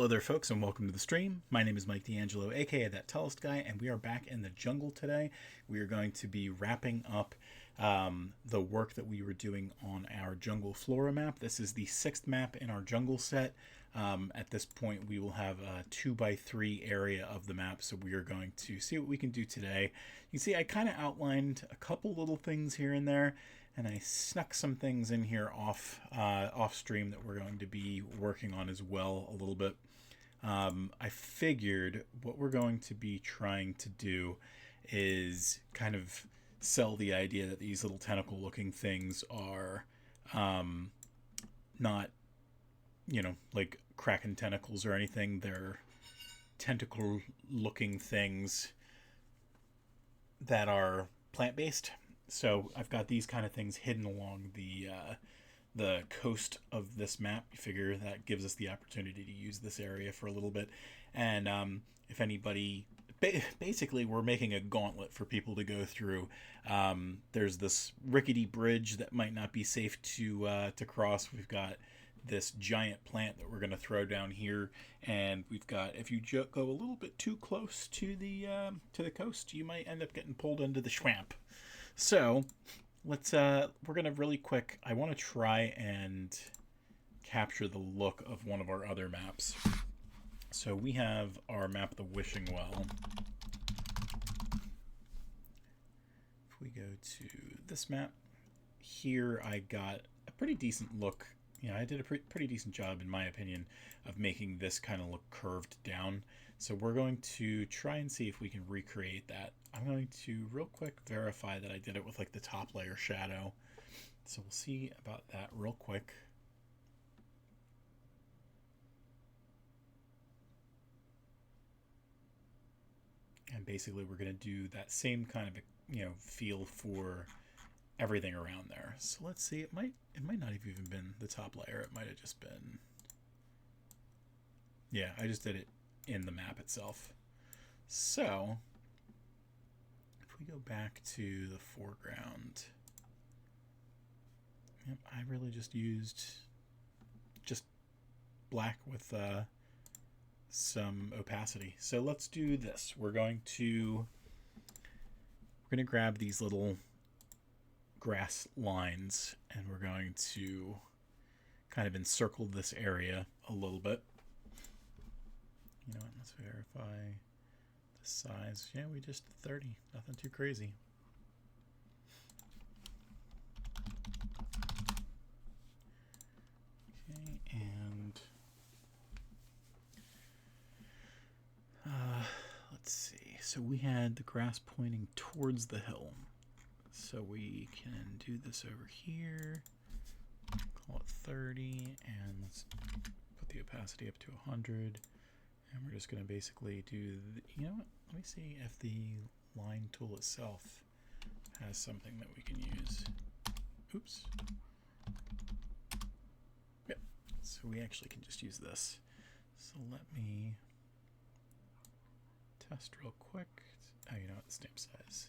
Hello there, folks, and welcome to the stream. My name is Mike D'Angelo, aka That Tellest Guy, and we are back in the jungle today. We are going to be wrapping up the work that we were doing on our Jungle Flora map. This is the 6th map in our jungle set. At this point, we will have a 2x3 area of the map, so we are going to see what we can do today. You see, I kind of outlined a couple little things here and there, and I snuck some things in here off stream that we're going to be working on as well a little bit. I figured what we're going to be trying to do is kind of sell the idea that these little tentacle looking things are not, like kraken tentacles or anything. They're tentacle looking things that are plant-based. So I've got these kind of things hidden along the coast of this map. You figure that gives us the opportunity to use this area for a little bit. And if anybody, basically we're making a gauntlet for people to go through. There's this rickety bridge that might not be safe to cross. We've got this giant plant that we're going to throw down here, and we've got, if you go a little bit too close to the coast, you might end up getting pulled into the swamp. So we're gonna really quick, I want to try and capture the look of one of our other maps. So we have our map, the Wishing Well. If we go to this map here, I got a pretty decent look. I did a pretty decent job, in my opinion, of making this kind of look curved down. So we're going to try and see if we can recreate that. I'm going to real quick verify that I did it with like the top layer shadow. So we'll see about that real quick. And basically we're going to do that same kind of, feel for everything around there. So let's see, it might not have even been the top layer. It might have just been, yeah, I just did it in the map itself. So if we go back to the foreground, yep, I really just used black with some opacity. So let's do this. We're going to grab these little grass lines, and we're going to kind of encircle this area a little bit. You know what, let's verify the size. Yeah, we just did 30, nothing too crazy. Okay, and let's see. So we had the grass pointing towards the hill. So we can do this over here, call it 30, and let's put the opacity up to 100. And we're just going to basically do, you know what, let me see if the line tool itself has something that we can use. Oops. Yep, so we actually can just use this. So let me test real quick. Oh, you know what, the stamp size.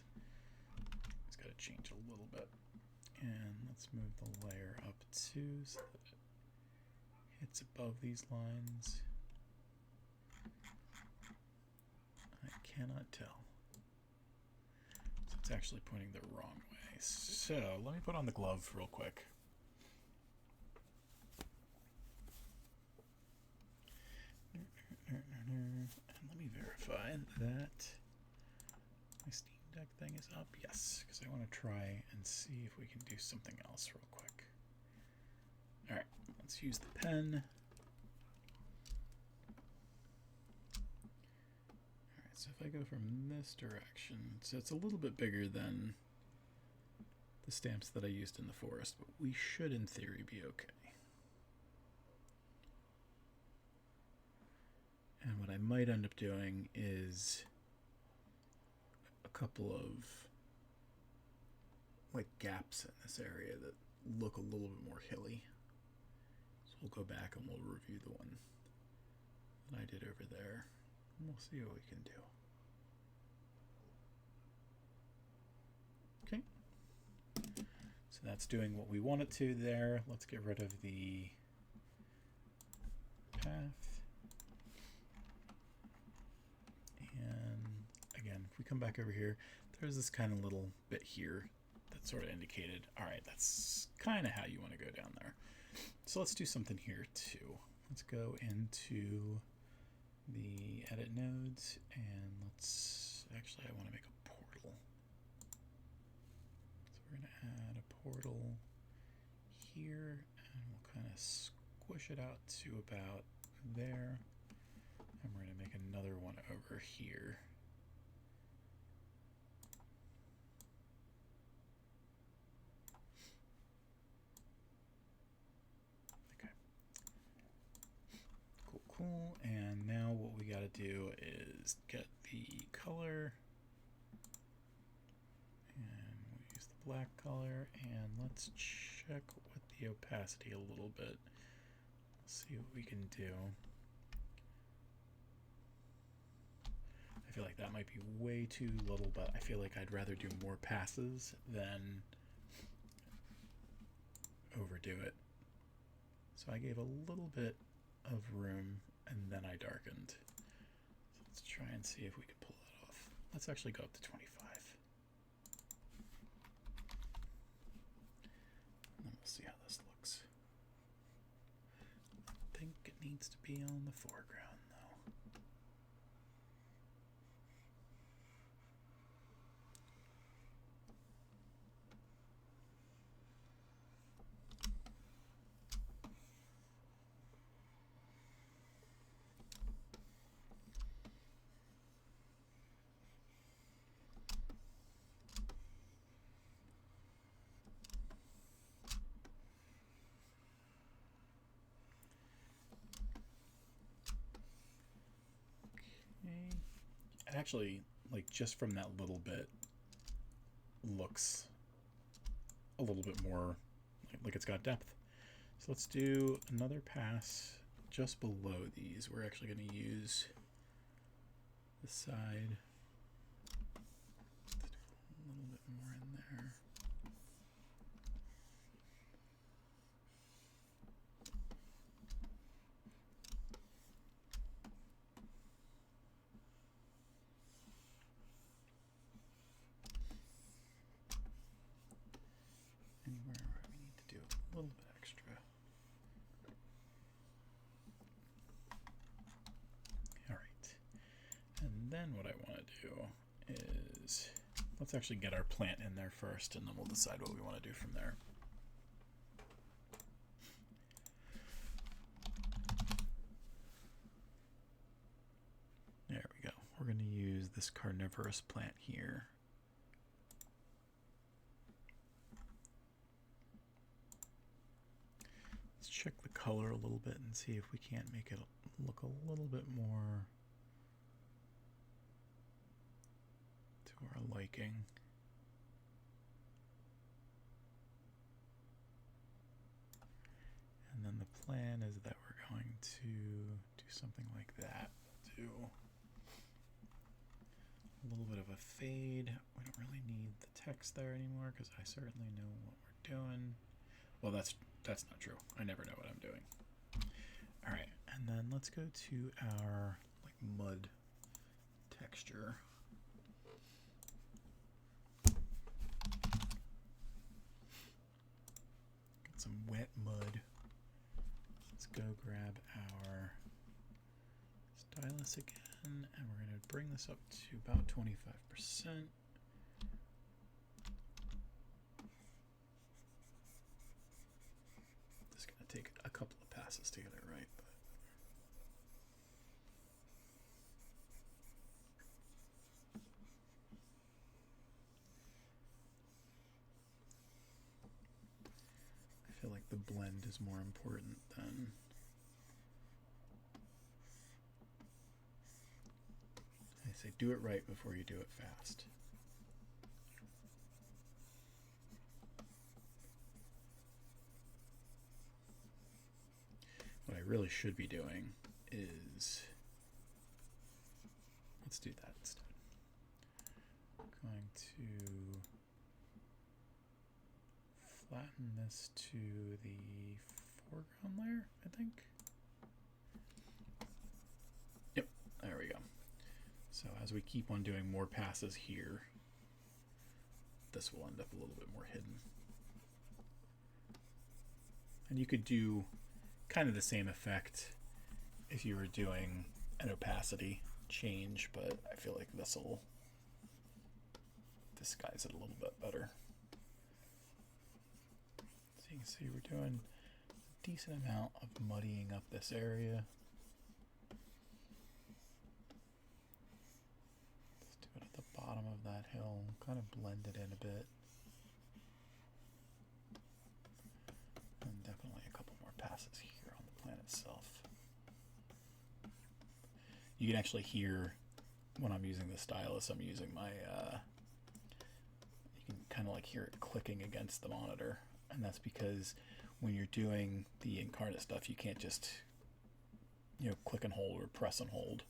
It's got to change a little bit. And let's move the layer up too so that it hits above these lines. I cannot tell. So it's actually pointing the wrong way. So let me put on the glove real quick. And let me verify that my Steam Deck thing is up. Yes, because I want to try and see if we can do something else real quick. All right, let's use the pen. All right, so if I go from this direction, so it's a little bit bigger than the stamps that I used in the forest, but we should in theory be okay. And what I might end up doing is a couple of like gaps in this area that look a little bit more hilly. So we'll go back and we'll review the one that I did over there, and we'll see what we can do. Okay. So that's doing what we want it to there. Let's get rid of the path. come back over here, there's this kind of little bit here that sort of indicated, all right, that's kind of how you want to go down there. So let's do something here too. Let's go into the edit nodes and let's, actually I want to make a portal. So we're going to add a portal here and we'll kind of squish it out to about there. And we're going to make another one over here. Okay. Cool, cool. And now what we got to do is get the color. And we'll use the black color. And let's check with the opacity a little bit. See what we can do. I feel like that might be way too little, but I feel like I'd rather do more passes than overdo it. So I gave a little bit of room and then I darkened. So let's try and see if we can pull that off. Let's actually go up to 25. And then we'll see how this looks. I think it needs to be on the foreground. Actually, like just from that little bit, looks a little bit more like it's got depth. So let's do another pass just below these. We're actually going to use the side. Let's do a little bit more in there. Anywhere where we need to do a little bit extra. All right. And then what I want to do is, let's actually get our plant in there first, and then we'll decide what we want to do from there. There we go. We're going to use this carnivorous plant here. Let's check the color a little bit and see if we can't make it look a little bit more to our liking. And then the plan is that we're going to do something like that. Do a little bit of a fade. We don't really need the text there anymore because I certainly know what we're doing. Well, that's not true. I never know what I'm doing. All right, and then let's go to our mud texture. Got some wet mud. Let's go grab our stylus again, and we're going to bring this up to about 25%. Take a couple of passes to get it right, but I feel like the blend is more important than I say do it right before you do it fast. What I really should be doing is, let's do that instead. I'm going to flatten this to the foreground layer, I think. Yep, there we go. So as we keep on doing more passes here, this will end up a little bit more hidden. And you could do kind of the same effect if you were doing an opacity change, but I feel like this will disguise it a little bit better. So you can see we're doing a decent amount of muddying up this area. Let's do it at the bottom of that hill, kind of blend it in a bit. And definitely a couple more passes here on the plant itself. You can actually hear when I'm using the stylus, I'm using my, you can kind of like hear it clicking against the monitor. And that's because when you're doing the incarnate stuff, you can't just, you know, click and hold or press and hold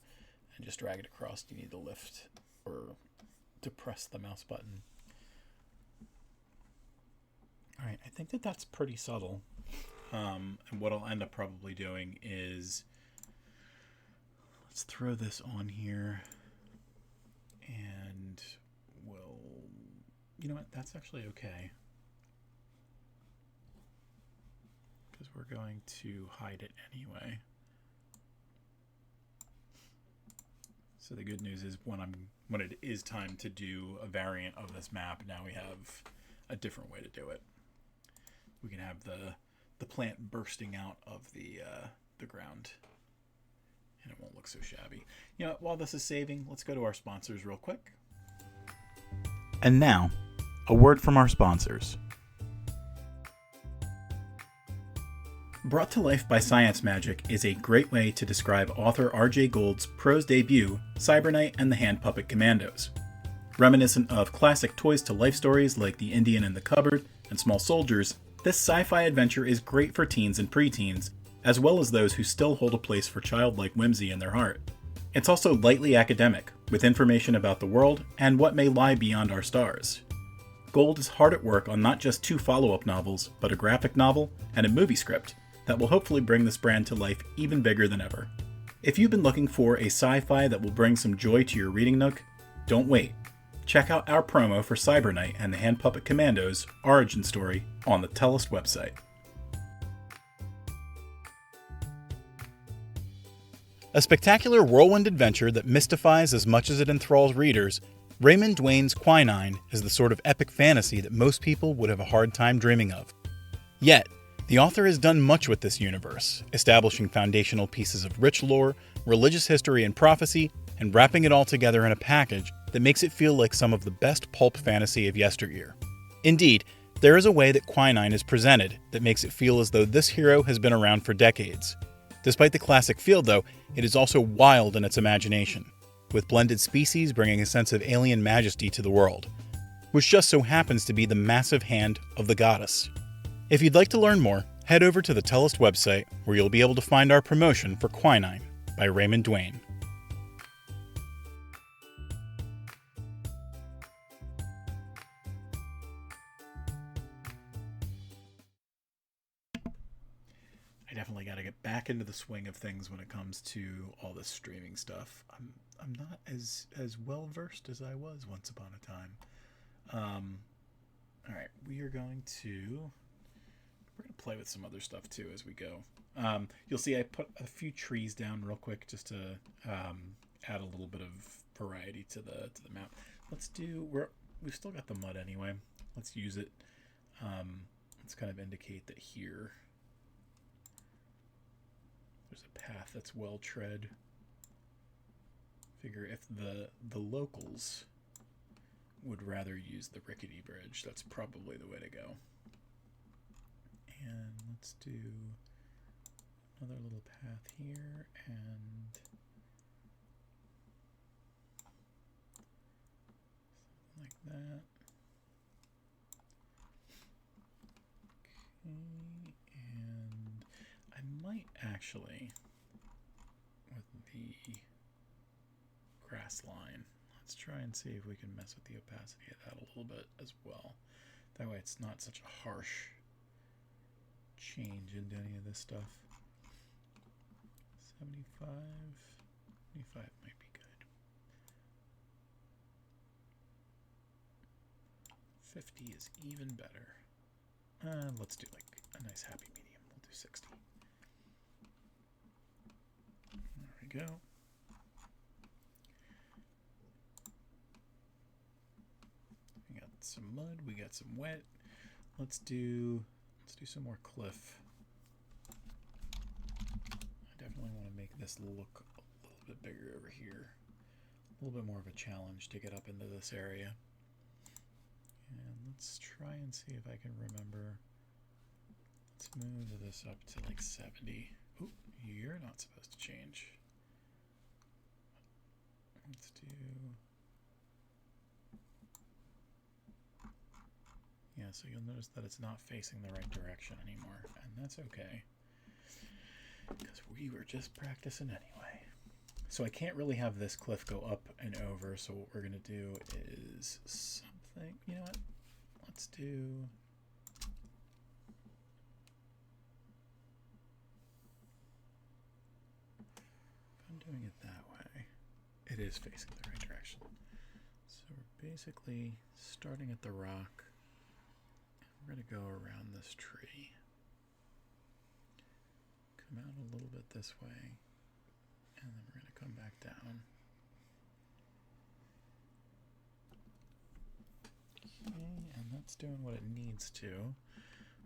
and just drag it across. You need to lift or to press the mouse button. All right, I think that that's pretty subtle. And what I'll end up probably doing is, let's throw this on here, and we'll, you know what, that's actually okay, because we're going to hide it anyway. So the good news is when it is time to do a variant of this map, now we have a different way to do it. We can have the plant bursting out of the ground, and it won't look so shabby. You know, while this is saving, let's go to our sponsors real quick. And now, a word from our sponsors. Brought to Life by Science Magic is a great way to describe author R.J. Gould's prose debut, Cyberknight and the Hand Puppet Commandos. Reminiscent of classic Toys to Life stories like The Indian in the Cupboard and Small Soldiers, this sci-fi adventure is great for teens and preteens, as well as those who still hold a place for childlike whimsy in their heart. It's also lightly academic, with information about the world and what may lie beyond our stars. Gould is hard at work on not just 2 follow-up novels, but a graphic novel and a movie script that will hopefully bring this brand to life even bigger than ever. If you've been looking for a sci-fi that will bring some joy to your reading nook, don't wait. Check out our promo for Cyberknight and the Hand Puppet Commandos origin story on the Tellest website. A spectacular whirlwind adventure that mystifies as much as it enthralls readers, Raymond Dwayne's Quinine is the sort of epic fantasy that most people would have a hard time dreaming of. Yet, the author has done much with this universe, establishing foundational pieces of rich lore, religious history and prophecy, and wrapping it all together in a package that makes it feel like some of the best pulp fantasy of yesteryear. Indeed, there is a way that Quinine is presented that makes it feel as though this hero has been around for decades. Despite the classic feel, though, it is also wild in its imagination, with blended species bringing a sense of alien majesty to the world, which just so happens to be the massive hand of the goddess. If you'd like to learn more, head over to the Tellest website, where you'll be able to find our promotion for Quinine by Raymond Dwayne. I definitely got to get back into the swing of things when it comes to all this streaming stuff. I'm not as well versed as I was once upon a time. All right, we're going to play with some other stuff too as we go. You'll see I put a few trees down real quick just to add a little bit of variety to the map. We've still got the mud anyway. Let's use it. Let's kind of indicate that here there's a path that's well tread. Figure if the locals would rather use the rickety bridge, that's probably the way to go. And let's do another little path here and something like that. Okay, and I might actually, with the grass line, let's try and see if we can mess with the opacity of that a little bit as well. That way it's not such a harsh change into any of this stuff. 75 might be good. 50 is even better. Let's do like a nice happy medium. We'll do 60. There we go. We got some mud, we got some wet. Let's do some more cliff. I definitely want to make this look a little bit bigger over here. A little bit more of a challenge to get up into this area. And let's try and see if I can remember. Let's move this up to like 70. Ooh, you're not supposed to change. Let's do... Yeah, so you'll notice that it's not facing the right direction anymore, and that's okay, because we were just practicing anyway. So I can't really have this cliff go up and over, so what we're going to do is something, you know what, let's do... If I'm doing it that way, it is facing the right direction. So we're basically starting at the rock. We're going to go around this tree, come out a little bit this way, and then we're going to come back down. Okay, and that's doing what it needs to.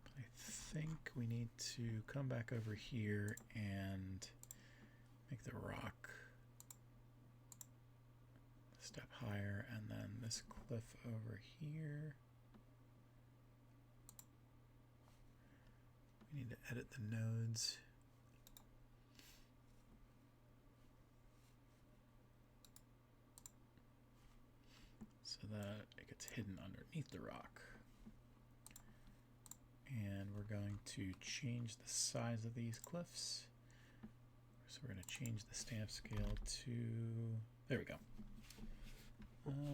But I think we need to come back over here and make the rock a step higher, and then this cliff over here. We need to edit the nodes. So that it gets hidden underneath the rock. And we're going to change the size of these cliffs. So we're going to change the stamp scale to... There we go.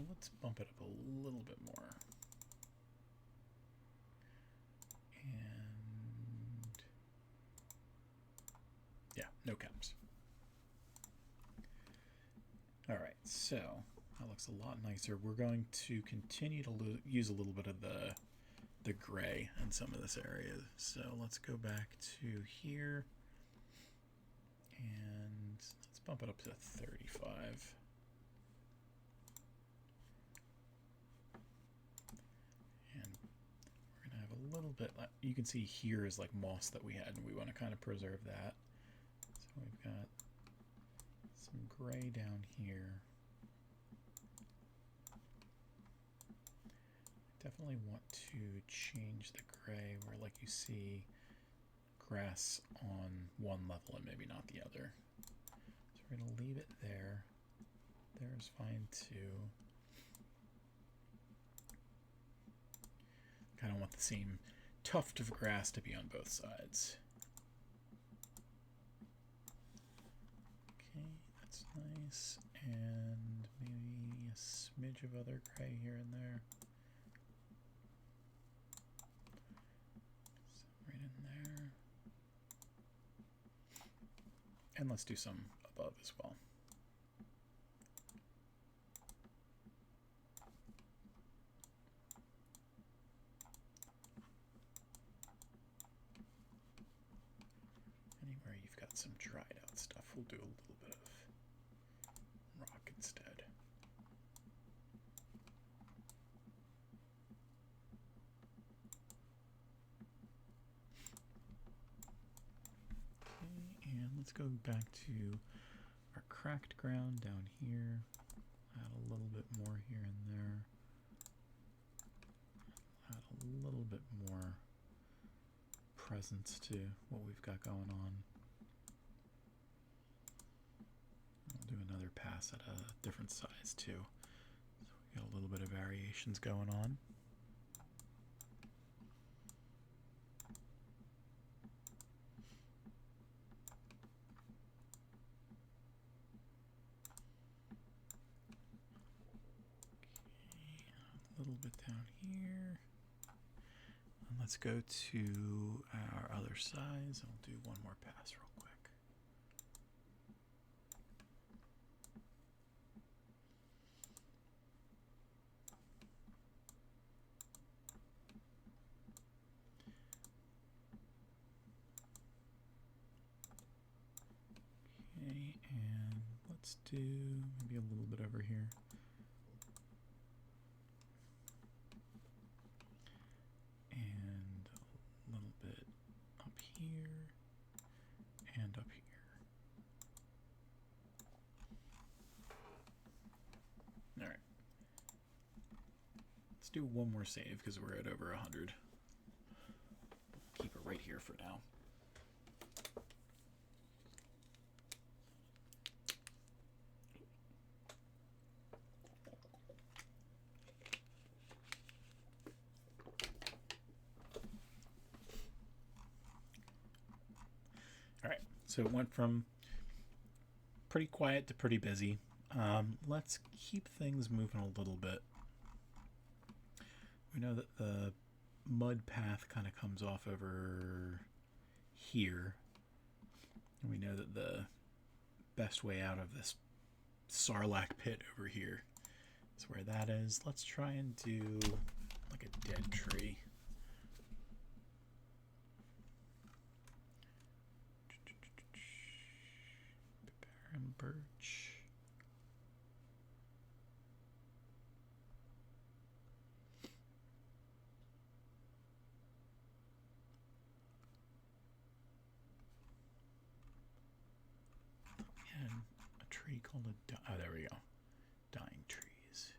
Let's bump it up a little bit more. And yeah, no caps. All right, so that looks a lot nicer. We're going to continue to use a little bit of the gray in some of this area. So let's go back to here and let's bump it up to 35. A little bit, you can see here is like moss that we had, and we want to kind of preserve that. So we've got some gray down here. Definitely want to change the gray where like you see grass on one level and maybe not the other. So we're going to leave it there. There's fine too. I don't want the same tuft of grass to be on both sides. Okay, that's nice. And maybe a smidge of other gray here and there. So right in there. And let's do some above as well. Anywhere you've got some dried out stuff, we'll do a little bit of rock instead. Okay, and let's go back to our cracked ground down here. Add a little bit more here and there. Add a little bit more presence to what we've got going on. We'll do another pass at a different size too. So we got a little bit of variations going on. Okay, a little bit down here. And let's go to our other size and we'll do one more pass real quick. Let's do maybe a little bit over here. And a little bit up here and up here. All right. Let's do one more save because we're at over 100. Keep it right here for now. All right, so it went from pretty quiet to pretty busy. Let's keep things moving a little bit. We know that the mud path kind of comes off over here. And we know that the best way out of this Sarlacc pit over here is where that is. Let's try and do like a dead tree. Barren birch. And a tree called oh, there we go. Dying trees.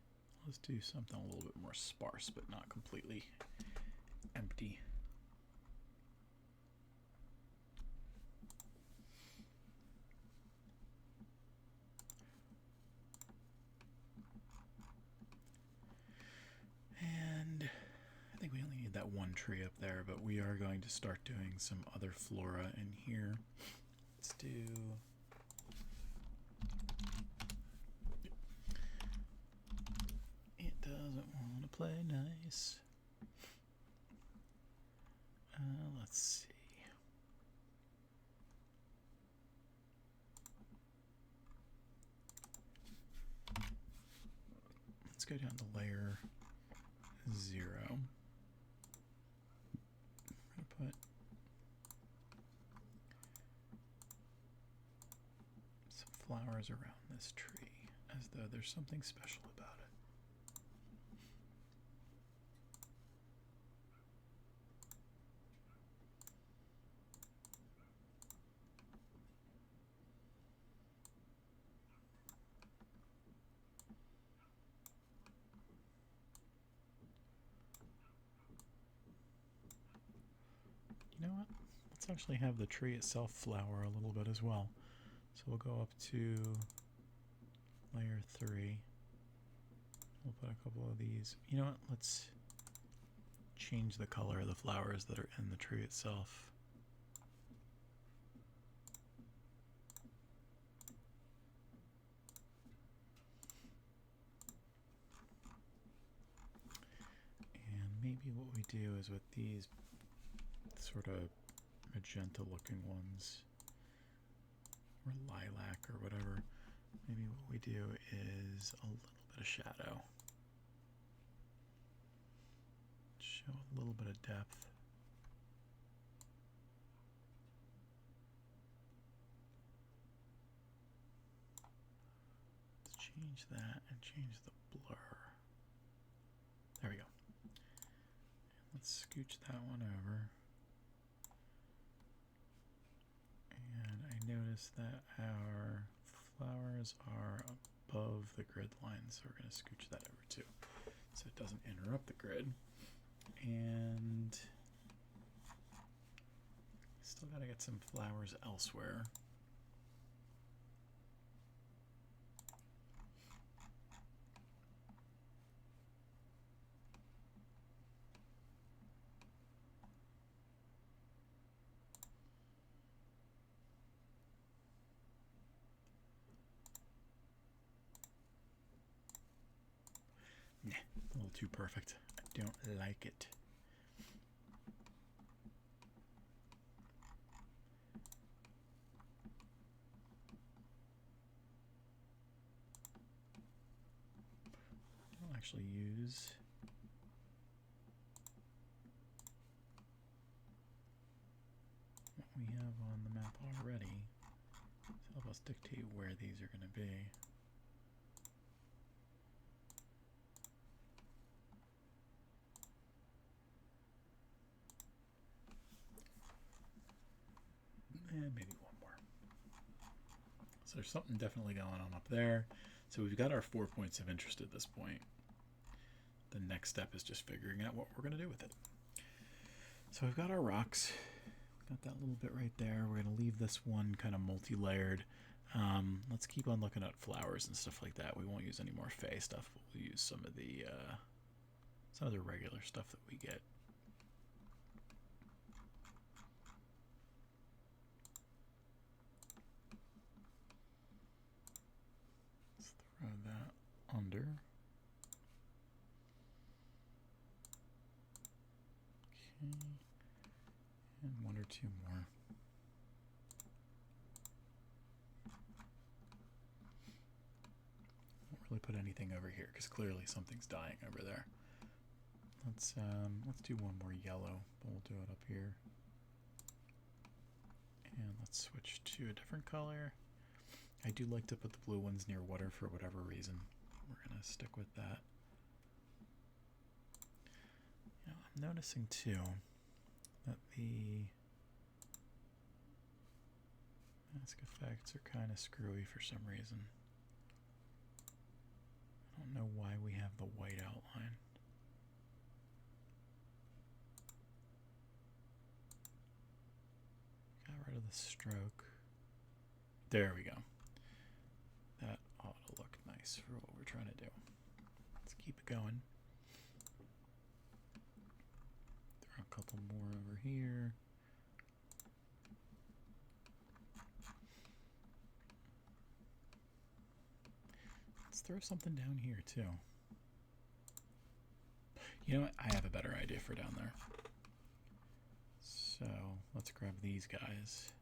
Let's do something a little bit more sparse, but not completely empty. And I think we only need that one tree up there, but we are going to start doing some other flora in here. Let's do... It doesn't want to play nice. Let's see. Let's go down to layer 0. I'm going to put some flowers around this tree as though there's something special about it. You know what? Let's actually have the tree itself flower a little bit as well. So we'll go up to layer 3. We'll put a couple of these. You know what? Let's change the color of the flowers that are in the tree itself. And maybe what we do is with these sort of magenta looking ones, or lilac or whatever, maybe what we do is a little bit of shadow. Show a little bit of depth. Let's change that and change the blur. There we go. Let's scooch that one over. And I notice that our flowers are above the grid line, so we're going to scooch that over too, so it doesn't interrupt the grid. And still got to get some flowers elsewhere. Nah, a little too perfect. I don't like it. I'll actually use what we have on the map already. So help us dictate where these are going to be. And maybe one more. So there's something definitely going on up there. So we've got our 4 points of interest at this point. The next step is just figuring out what we're going to do with it. So we've got our rocks. Got that little bit right there. We're going to leave this one kind of multi-layered. Let's keep on looking at flowers and stuff like that. We won't use any more fey stuff. We'll use some of the regular stuff that we get. Let's throw that under. Okay. And one or two more. Won't really put anything over here because clearly something's dying over there. Let's do one more yellow, but we'll do it up here. And let's switch to a different color. I do like to put the blue ones near water for whatever reason. We're gonna stick with that. You know, I'm noticing too that the mask effects are kind of screwy for some reason. I don't know why we have the white outline. Got rid of the stroke. There we go. That ought to look nice for what we're trying to do. Let's keep it going. Throw a couple more over here. Let's throw something down here too. You know what? I have a better idea for down there. So let's grab these guys.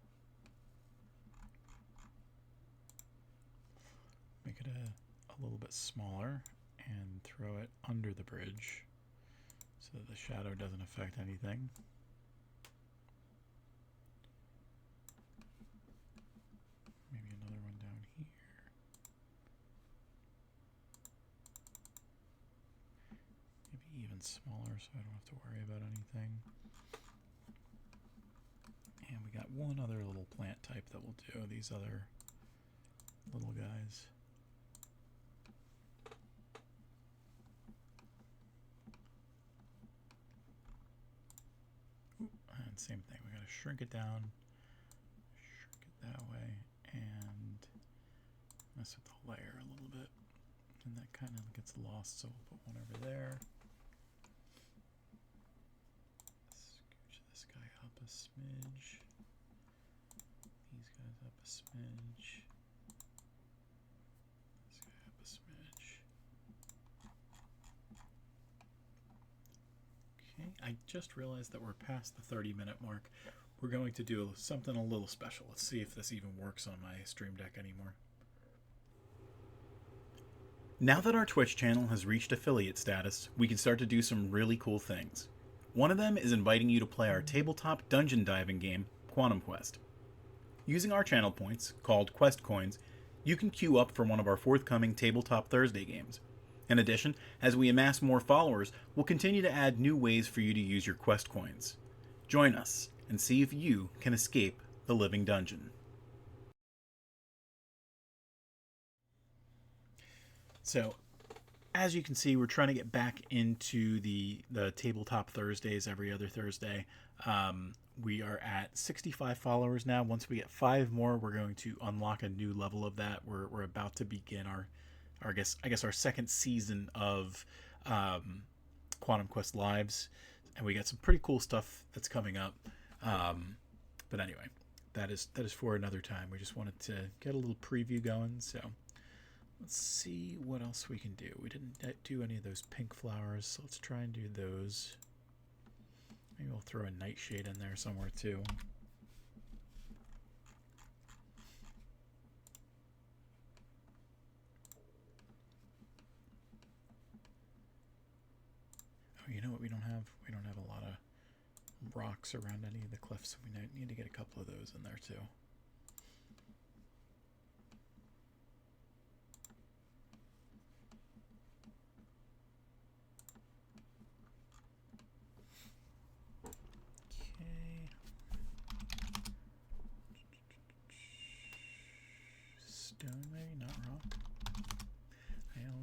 Make it a little bit smaller and throw it under the bridge so that the shadow doesn't affect anything. Maybe another one down here. Maybe even smaller so I don't have to worry about anything. And we got one other little plant type that we'll do, these other little guys. And same thing, we gotta shrink it down, shrink it that way, and mess with the layer a little bit. And that kind of gets lost, so we'll put one over there. Scooch this guy up a smidge. These guys up a smidge. This guy up a smidge. Okay, I just realized that we're past the 30-minute mark. We're going to do something a little special. Let's see if this even works on my Stream Deck anymore. Now that our Twitch channel has reached affiliate status, we can start to do some really cool things. One of them is inviting you to play our tabletop dungeon diving game, Quantum Quest. Using our channel points, called Quest Coins, you can queue up for one of our forthcoming Tabletop Thursday games. In addition, as we amass more followers, we'll continue to add new ways for you to use your Quest Coins. Join us and see if you can escape the living dungeon. So, as you can see, we're trying to get back into the Tabletop Thursdays every other Thursday. We are at 65 followers now. Once we get 5 more, we're going to unlock a new level of that. We're about to begin our I guess our second season of Quantum Quest Lives, and we got some pretty cool stuff that's coming up. But anyway, that is for another time. We just wanted to get a little preview going, so let's see what else we can do. We didn't do any of those pink flowers, so let's try and do those. Maybe we'll throw a nightshade in there somewhere too. Oh, you know what we don't have? We don't have a lot of rocks around any of the cliffs, so we need to get a couple of those in there too.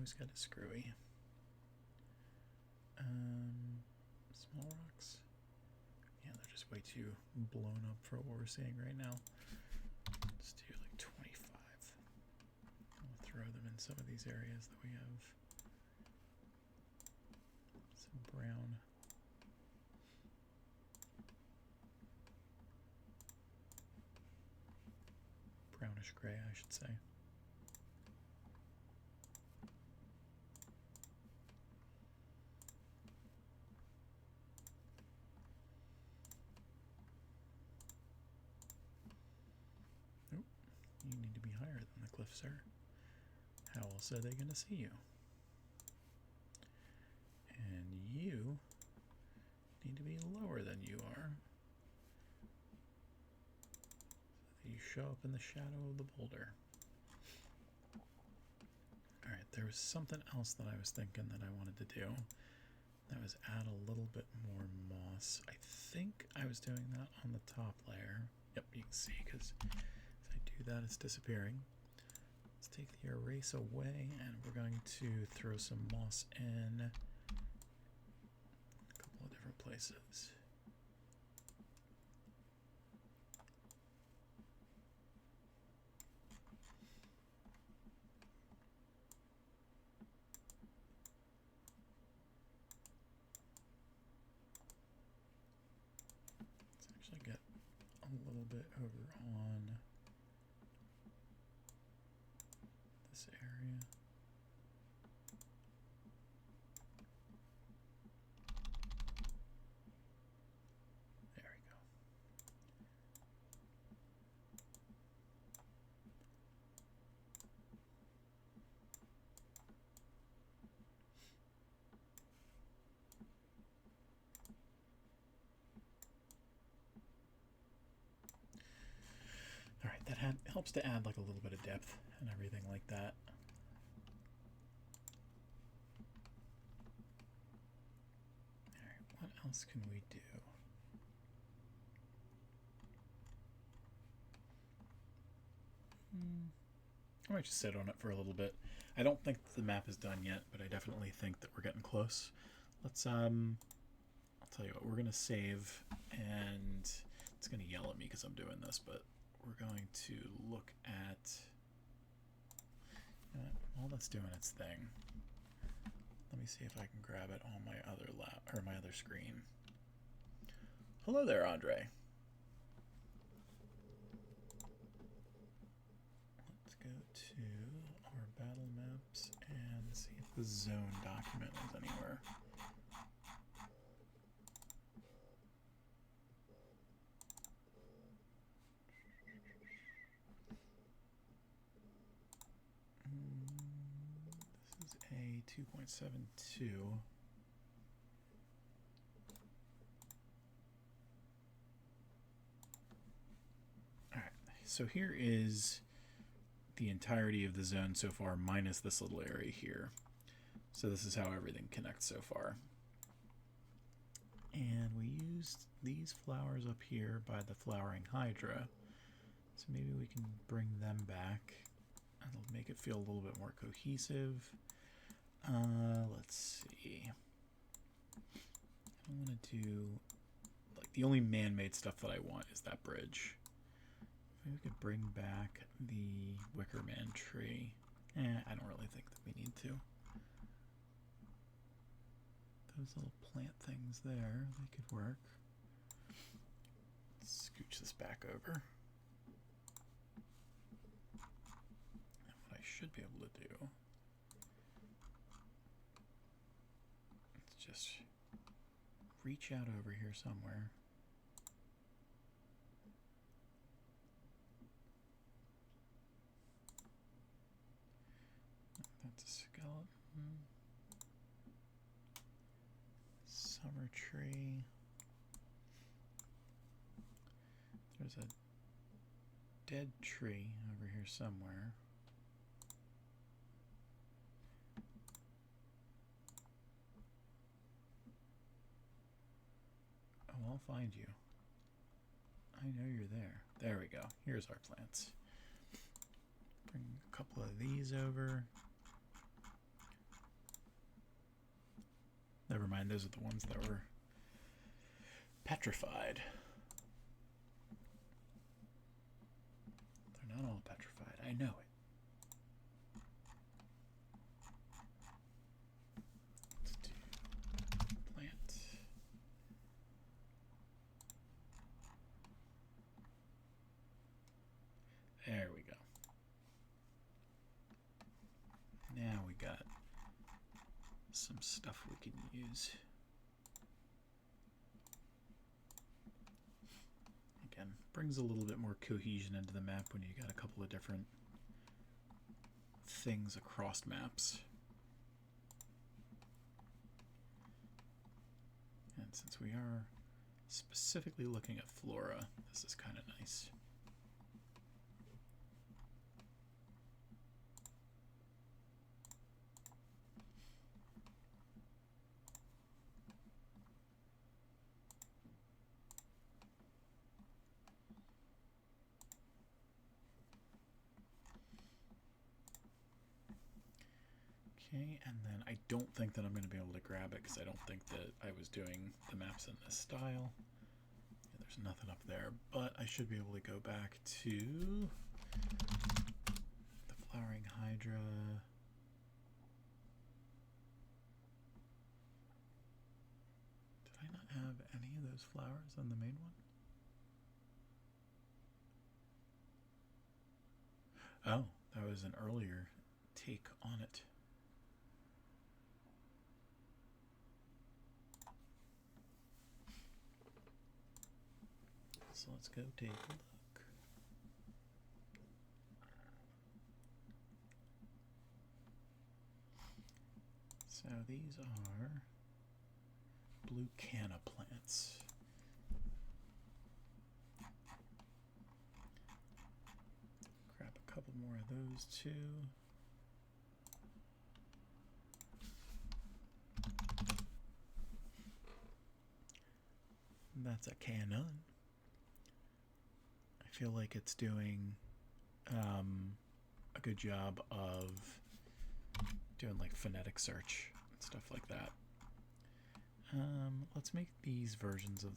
always got a screwy. Small rocks. Yeah, they're just way too blown up for what we're seeing right now. Let's do like 25. We'll throw them in some of these areas that we have some brown. Brownish gray, I should say. Nope, you need to be higher than the cliff, sir. How else are they going to see you? And you need to be lower than you are, so that you show up in the shadow of the boulder. Alright, there was something else that I was thinking that I wanted to do. That was add a little bit more moss. I think I was doing that on the top layer. Yep, you can see, because as I do that, it's disappearing. Let's take the erase away, and we're going to throw some moss in a couple of different places. Let's actually get a little bit over on this area. There we go. Alright, that helps to add like a little bit of depth and everything like that. Alright, what else can we do? I might just sit on it for a little bit. I don't think the map is done yet, but I definitely think that we're getting close. Let's I'll tell you what, we're gonna save, and it's gonna yell at me because I'm doing this, but we're going to look at, while that's doing its thing, let me see if I can grab it on my other my other screen. Hello there, Andre. Let's go to our battle maps and see if the zone document is anywhere. This is a 2.72. Alright, so here is the entirety of the zone so far, minus this little area here. So this is how everything connects so far. And we used these flowers up here by the flowering hydra. So maybe we can bring them back. It'll make it feel a little bit more cohesive. Let's see. I want to do, like, the only man-made stuff that I want is that bridge. Maybe we could bring back the Wicker Man tree. I don't really think that we need to. Those little plant things there, they could work. Let's scooch this back over. And what I should be able to do is just reach out over here somewhere. That's a skeleton. Summer tree. There's a dead tree over here somewhere. Oh, I'll find you. I know you're there. There we go. Here's our plants. Bring a couple of these over. mind. Those are the ones that were petrified. They're not all petrified. I know it. Let's do plant. There we go. Now we got some stuff we can use. Again, brings a little bit more cohesion into the map when you got a couple of different things across maps. And since we are specifically looking at flora, this is kind of nice. Okay, and then I don't think that I'm going to be able to grab it because I don't think that I was doing the maps in this style. Yeah, there's nothing up there, but I should be able to go back to the flowering hydra. Did I not have any of those flowers on the main one? Oh, that was an earlier take on it. So let's go take a look. So these are blue canna plants. Grab a couple more of those too. And that's a cannon. I feel like it's doing a good job of doing like phonetic search and stuff like that. Let's make these versions of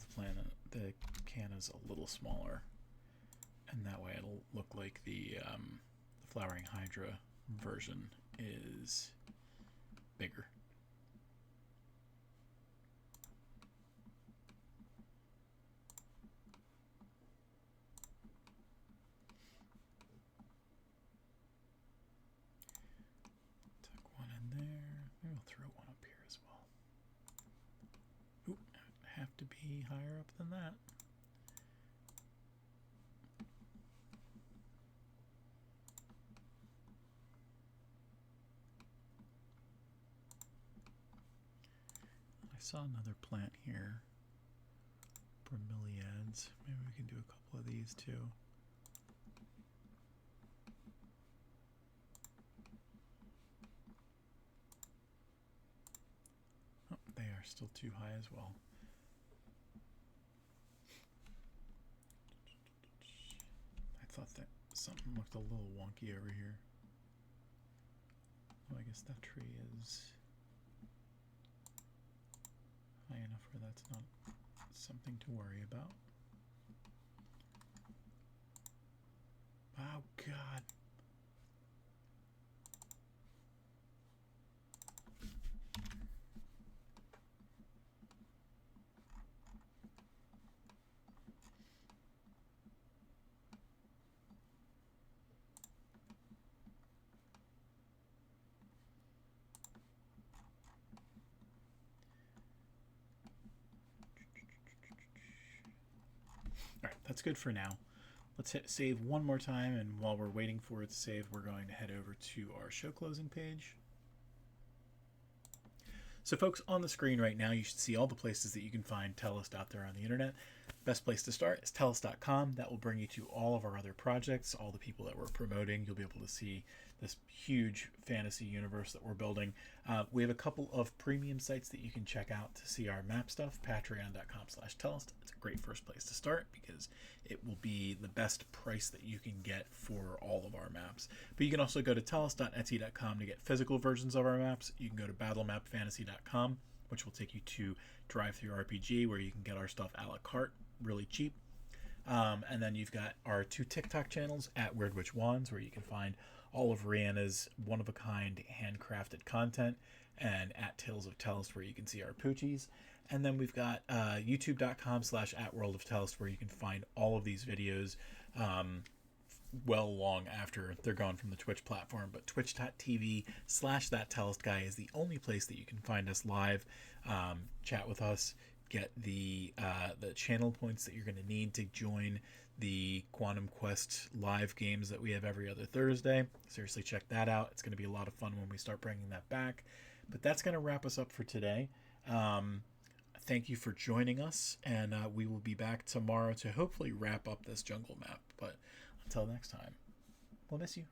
the cannas a little smaller, and that way it'll look like the flowering hydra version is bigger. To be higher up than that. I saw another plant here, bromeliads. Maybe we can do a couple of these too. Oh, they are still too high as well. Thought that something looked a little wonky over here. Oh, I guess that tree is high enough where that's not something to worry about. Oh, God. Alright, that's good for now. Let's hit save one more time, and while we're waiting for it to save, we're going to head over to our show closing page. So folks, on the screen right now, you should see all the places that you can find Tellest out there on the internet. Best place to start is Tellest.com. That will bring you to all of our other projects, all the people that we're promoting. You'll be able to see this huge fantasy universe that we're building. We have a couple of premium sites that you can check out to see our map stuff. Patreon.com/Tellest. It's a great first place to start because it will be the best price that you can get for all of our maps. But you can also go to Tellest.Etsy.com to get physical versions of our maps. You can go to battlemapfantasy.com which will take you to Drive Through RPG, where you can get our stuff a la carte really cheap. And then you've got our 2 TikTok channels, at Weird Witch Wands, where you can find all of Rihanna's one-of-a-kind handcrafted content, and at Tales of Tellest, where you can see our poochies. And then we've got youtube.com/@worldoftellest, where you can find all of these videos well long after they're gone from the Twitch platform. But twitch.tv/thattellestguy is the only place that you can find us live, chat with us, get the channel points that you're going to need to join the Quantum Quest live games that we have every other Thursday. Seriously, check that out. It's going to be a lot of fun when we start bringing that back. But that's going to wrap us up for today. Thank you for joining us, and we will be back tomorrow to hopefully wrap up this jungle map. But until next time, we'll miss you.